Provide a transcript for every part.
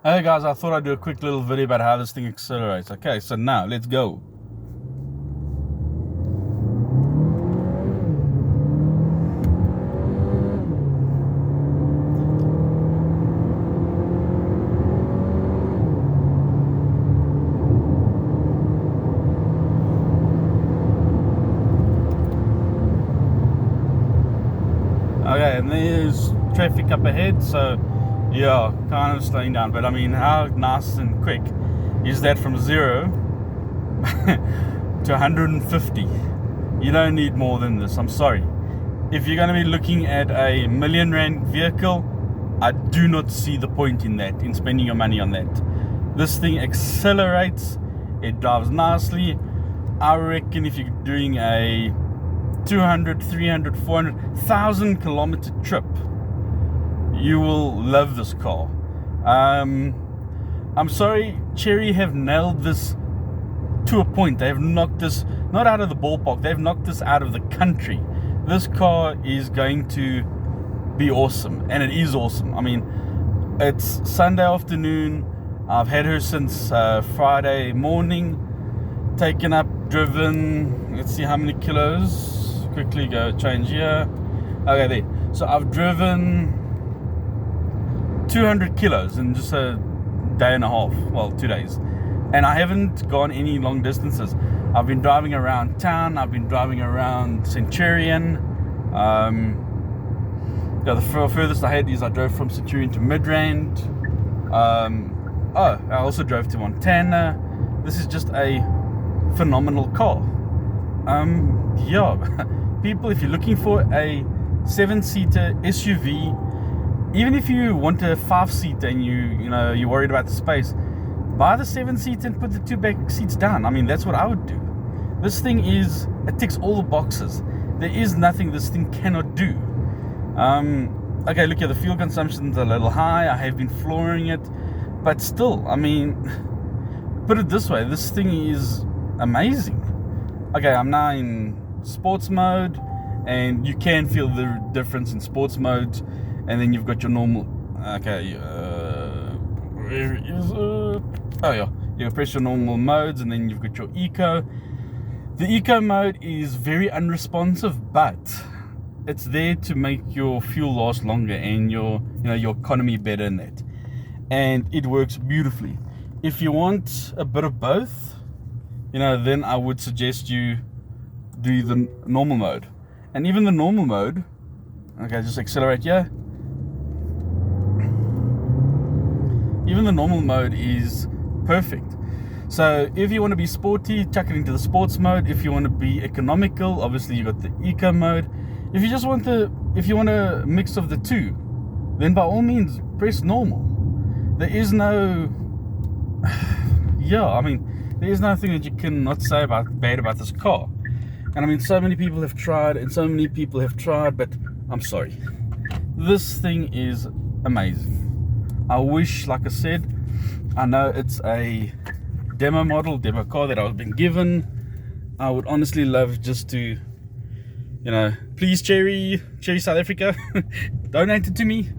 Hey guys, I thought I'd do a quick little video about how this thing accelerates. Okay, so now let's go. Okay, and there's traffic up ahead, so yeah, kind of slowing down. But I mean, how nice and quick is that from 0 to 150? You don't need more than this, I'm sorry. If you're going to be looking at a R1 million vehicle, I do not see the point in that, in spending your money on that. This thing accelerates, it drives nicely. I reckon if you're doing a 200, 300, 400, 1,000 kilometer trip, you will love this car. I'm sorry, Chery have nailed this to a point. They've knocked this not out of the ballpark, they've knocked this out of the country. This car is going to be awesome, and it is awesome. I mean, it's Sunday afternoon. I've had her since Friday morning. Taken up, driven, let's see how many kilos. Quickly go change here. Okay, there. So I've driven 200 kilos in just a day and a half, well, 2 days, and I haven't gone any long distances. I've been driving around town, I've been driving around Centurion. The furthest I had is I drove from Centurion to Midrand. I also drove to Montana. This is just a phenomenal car. Yeah, people, if you're looking for a 7-seater SUV, even if you want a 5-seater and you're worried about the space, buy the 7-seater and put the 2 back seats down. I mean, that's what I would do. This thing it ticks all the boxes. There is nothing this thing cannot do. Okay, look here, the fuel consumption's a little high. I have been flooring it, but still, I mean, put it this way, this thing is amazing. Okay, I'm now in sports mode, and you can feel the difference in sports mode. And then you've got your normal. Okay, where is it? Oh yeah, you press your normal modes, and then you've got your eco. The eco mode is very unresponsive, but it's there to make your fuel last longer and your economy better in that, and it works beautifully. If you want a bit of both, then I would suggest you do the normal mode. And even the normal mode, okay, just accelerate here. Even the normal mode is perfect. So if you want to be sporty, chuck it into the sports mode. If you want to be economical, obviously you got the eco mode. If you want a mix of the two, then by all means press normal. There is no there is nothing that you cannot say bad about this car. And I mean, so many people have tried, but I'm sorry, this thing is amazing. I wish, like I said, I know it's a demo car that I've been given. I would honestly love just to, please Chery South Africa, donate it to me.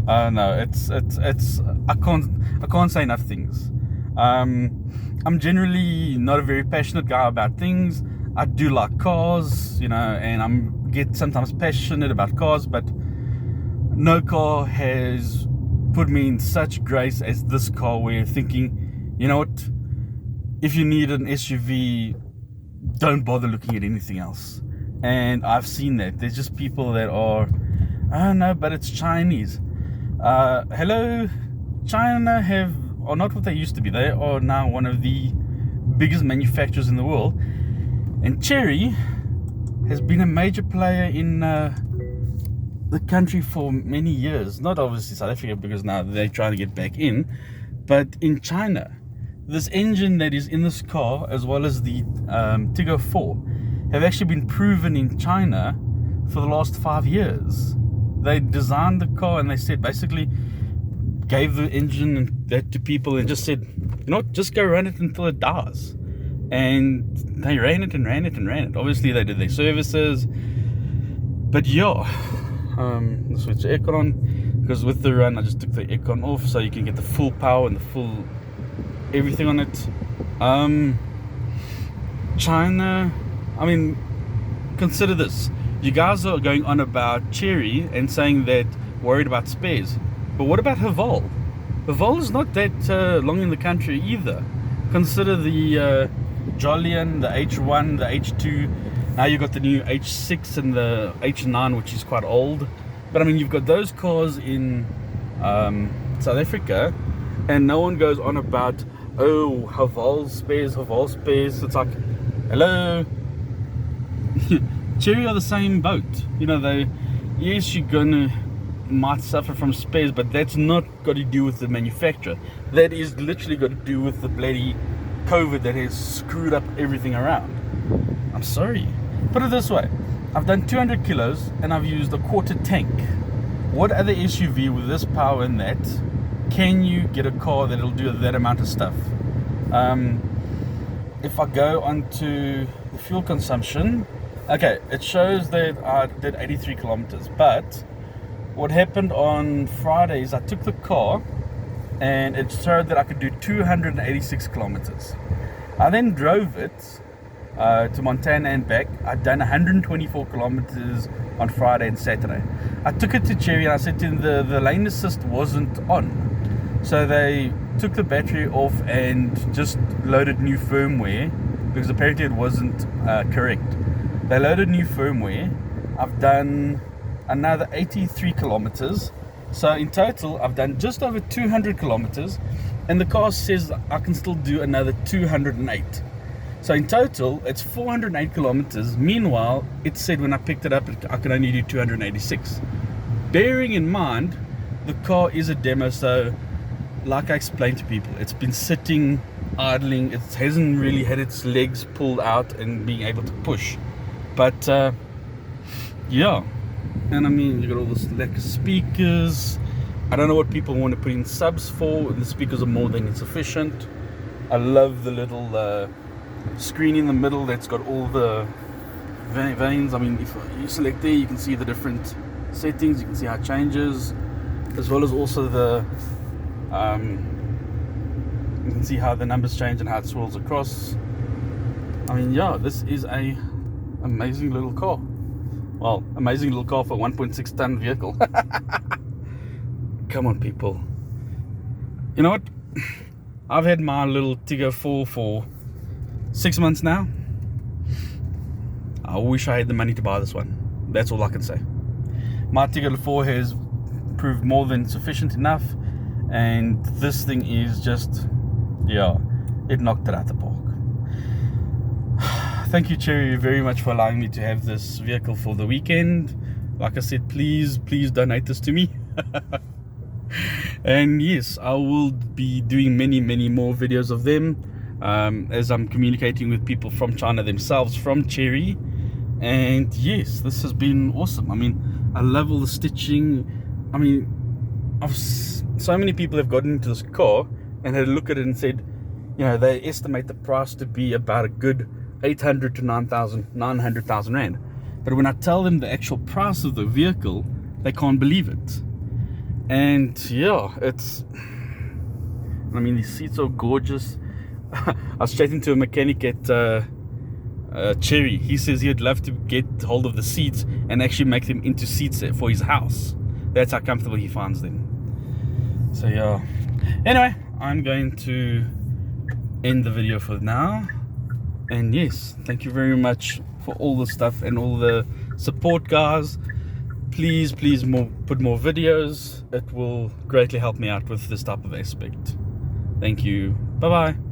No, it's I can't say enough things. I'm generally not a very passionate guy about things. I do like cars, and I'm get sometimes passionate about cars, but no car has put me in such grace as this car, where you're thinking, you know what, if you need an SUV, don't bother looking at anything else. And I've seen that. There's just people that are, oh no, but it's Chinese. Hello, China are not what they used to be. They are now one of the biggest manufacturers in the world. And Chery has been a major player in the country for many years. Not obviously South Africa, because now they're trying to get back in, but in China. This engine that is in this car, as well as the Tiggo 4, have actually been proven in China for the last 5 years. They designed the car, and they said, basically gave the engine and that to people and just said, just go run it until it dies. And they ran it. Obviously they did their services, but yeah, switch the aircon on. because with the run I just took the aircon off so you can get the full power and the full everything on it. China, I mean, consider this. You guys are going on about Chery and saying that worried about spares, but what about Haval? Haval is not that long in the country either. Consider the Jolyon, the H1, the H2. Now you've got the new H6 and the H9, which is quite old. But I mean, you've got those cars in South Africa, and no one goes on about, oh, Haval spares, Haval spares. It's like, hello. Chery are the same boat. You know, yes, you're might suffer from spares, but that's not got to do with the manufacturer. That is literally got to do with the bloody COVID that has screwed up everything around. I'm sorry. Put it this way. I've done 200 kilos and I've used a quarter tank. What other SUV with this power and that can you get a car that'll do that amount of stuff? If I go onto the fuel consumption, okay, it shows that I did 83 kilometers, but what happened on Friday is I took the car and it showed that I could do 286 kilometers. I then drove it to Montana and back. I'd done 124 kilometers on Friday and Saturday. I took it to Chery and I said to them the lane assist wasn't on. So they took the battery off and just loaded new firmware because apparently it wasn't correct. They loaded new firmware. I've done another 83 kilometers. So in total, I've done just over 200 kilometers, and the car says I can still do another 208. So in total, it's 408 kilometers. Meanwhile, it said when I picked it up, I can only do 286. Bearing in mind, the car is a demo, so like I explained to people, it's been sitting, idling. It hasn't really had its legs pulled out and being able to push. But yeah. And I mean, you got all this lack of speakers. I don't know what people want to put in subs for. The speakers are more than insufficient. I love the little screen in the middle that's got all the vanes. I mean, if you select there, you can see the different settings. You can see how it changes, as well as also the you can see how the numbers change and how it swirls across. I mean, yeah, this is a amazing little car. Well, amazing little car for a 1.6 ton vehicle. Come on, people. You know what? I've had my little Tiggo 4 for 6 months now. I wish I had the money to buy this one. That's all I can say. My Tiggo 4 has proved more than sufficient enough, and this thing is just, yeah, it knocked it out the park. Thank you, Chery, very much for allowing me to have this vehicle for the weekend. Like I said, please donate this to me. And yes, I will be doing many more videos of them as I'm communicating with people from China themselves, from Chery. And yes, this has been awesome. I mean, I love all the stitching. I mean, so many people have gotten into this car and had a look at it and said, you know, they estimate the price to be about a good 800 to 900,000 rand. But when I tell them the actual price of the vehicle, they can't believe it. And yeah, it's, I mean, these seats are gorgeous. I was chatting to a mechanic at Chery. He says he'd love to get hold of the seats and actually make them into seats for his house. That's how comfortable he finds them. So yeah, anyway, I'm going to end the video for now. And yes, thank you very much for all the stuff and all the support, guys. Please put more videos. It will greatly help me out with this type of aspect. Thank you. Bye bye.